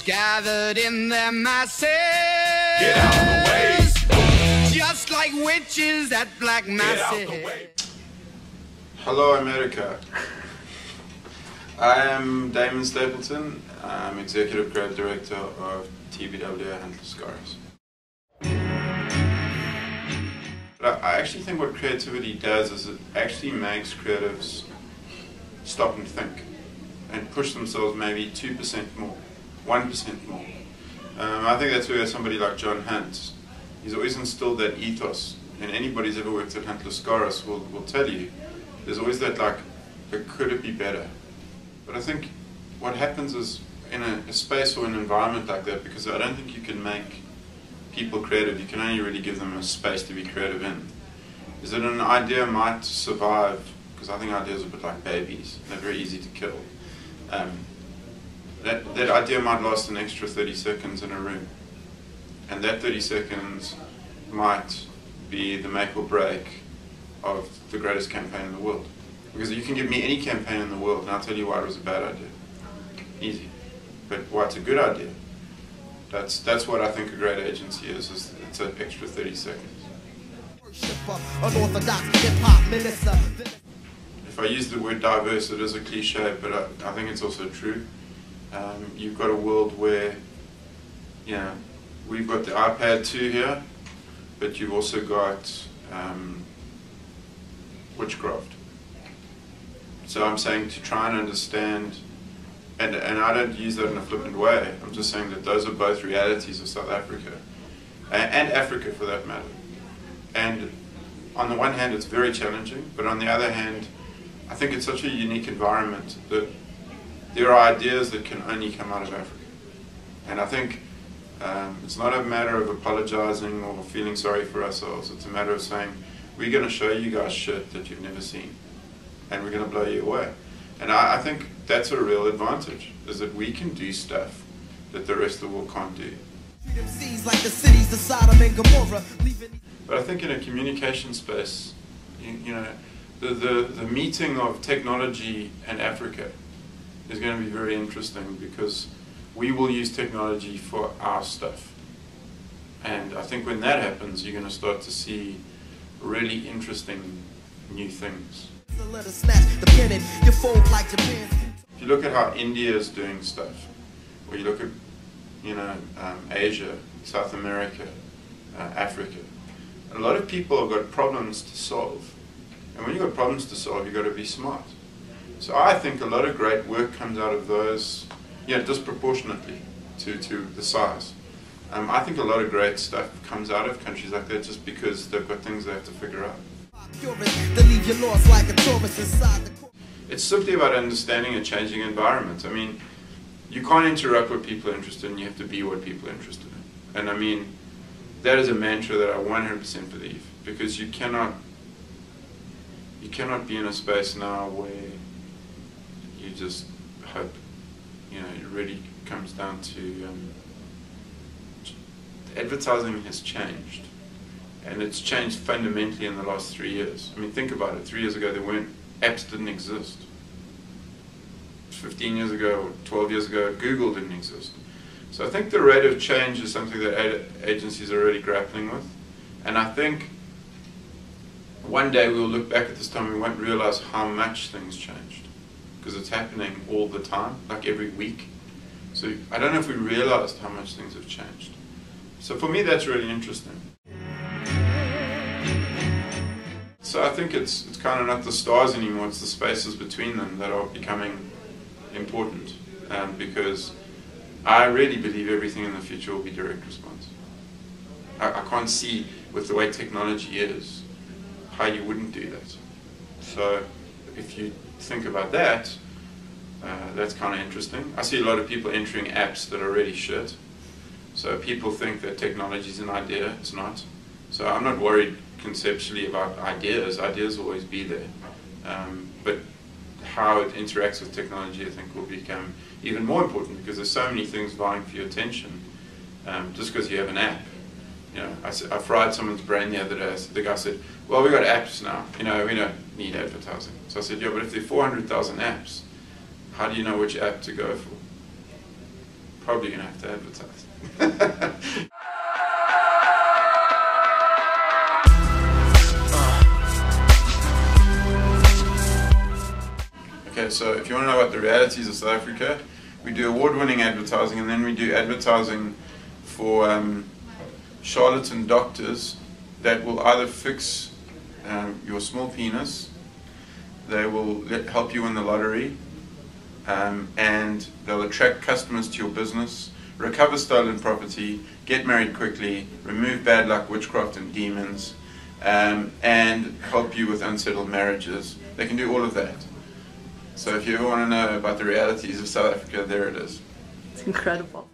gathered in their masses. Get out of the way. Just like witches at black masses. Hello America. I am Damon Stapleton. I'm Executive Creative Director of TBWA Hunt Lascaris. But I actually think what creativity does is it actually makes creatives stop and think and push themselves maybe 2% more, 1% more. I think that's where somebody like John Hunt, he's always instilled that ethos, and anybody who's ever worked at Hunt Lascaris will tell you there's always that like, but could it be better? But I think what happens is in a space or an environment like that, because I don't think you can make people creative, you can only really give them a space to be creative in, is that an idea might survive, because I think ideas are a bit like babies, they're very easy to kill. That idea might last an extra 30 seconds in a room, and that 30 seconds might be the make or break of the greatest campaign in the world. Because you can give me any campaign in the world and I'll tell you why it was a bad idea. Easy. But why it's a good idea. That's what I think a great agency is it's an extra 30 seconds. If I use the word diverse, it is a cliche, but I think it's also true. You've got a world where, you know, we've got the iPad 2 here, but you've also got witchcraft. So I'm saying to try and understand, and I don't use that in a flippant way, I'm just saying that those are both realities of South Africa, and Africa for that matter. And on the one hand it's very challenging, but on the other hand I think it's such a unique environment that there are ideas that can only come out of Africa. And I think it's not a matter of apologizing or feeling sorry for ourselves, it's a matter of saying, we're going to show you guys shit that you've never seen, and we're going to blow you away. And I think that's a real advantage, is that we can do stuff that the rest of the world can't do. But I think in a communication space, you know, the meeting of technology and Africa is going to be very interesting, because we will use technology for our stuff. And I think when that happens, you're going to start to see really interesting new things. If you look at how India is doing stuff, or you look at, you know, Asia, South America, Africa, a lot of people have got problems to solve. And when you've got problems to solve, you've got to be smart. So I think a lot of great work comes out of those, you know, disproportionately to the size. I think a lot of great stuff comes out of countries like that just because they've got things they have to figure out. It's simply about understanding a changing environment. I mean, you can't interrupt what people are interested in, you have to be what people are interested in. And I mean, that is a mantra that I 100% believe, because you cannot be in a space now where you just hope. You know, it really comes down to advertising has changed, and it's changed fundamentally in the last 3 years. I mean, think about it. 3 years ago, apps didn't exist. 15 years ago, or 12 years ago, Google didn't exist. So I think the rate of change is something that agencies are already grappling with, and I think one day we'll look back at this time and we won't realize how much things changed, because it's happening all the time, like every week. So I don't know if we realized how much things have changed. So for me, that's really interesting. So I think it's kind of not the stars anymore, it's the spaces between them that are becoming important, because I really believe everything in the future will be direct response. I can't see, with the way technology is, how you wouldn't do that. So if you think about that, that's kind of interesting. I see a lot of people entering apps that are really shit. So people think that technology is an idea, it's not. So I'm not worried conceptually about ideas. Ideas will always be there. But how it interacts with technology, I think, will become even more important, because there's so many things vying for your attention just because you have an app. You know, I fried someone's brain the other day. The guy said, well, we've got apps now, you know, we don't need advertising. So I said, yeah, but if there are 400,000 apps, how do you know which app to go for? probably going to have to advertise. Okay, so if you want to know about the realities of South Africa, we do award-winning advertising, and then we do advertising for charlatan doctors that will either fix your small penis, they will help you win the lottery, and they'll attract customers to your business, recover stolen property, get married quickly, remove bad luck, witchcraft and demons, and help you with unsettled marriages. They can do all of that. So if you ever want to know about the realities of South Africa, there it is. It's incredible.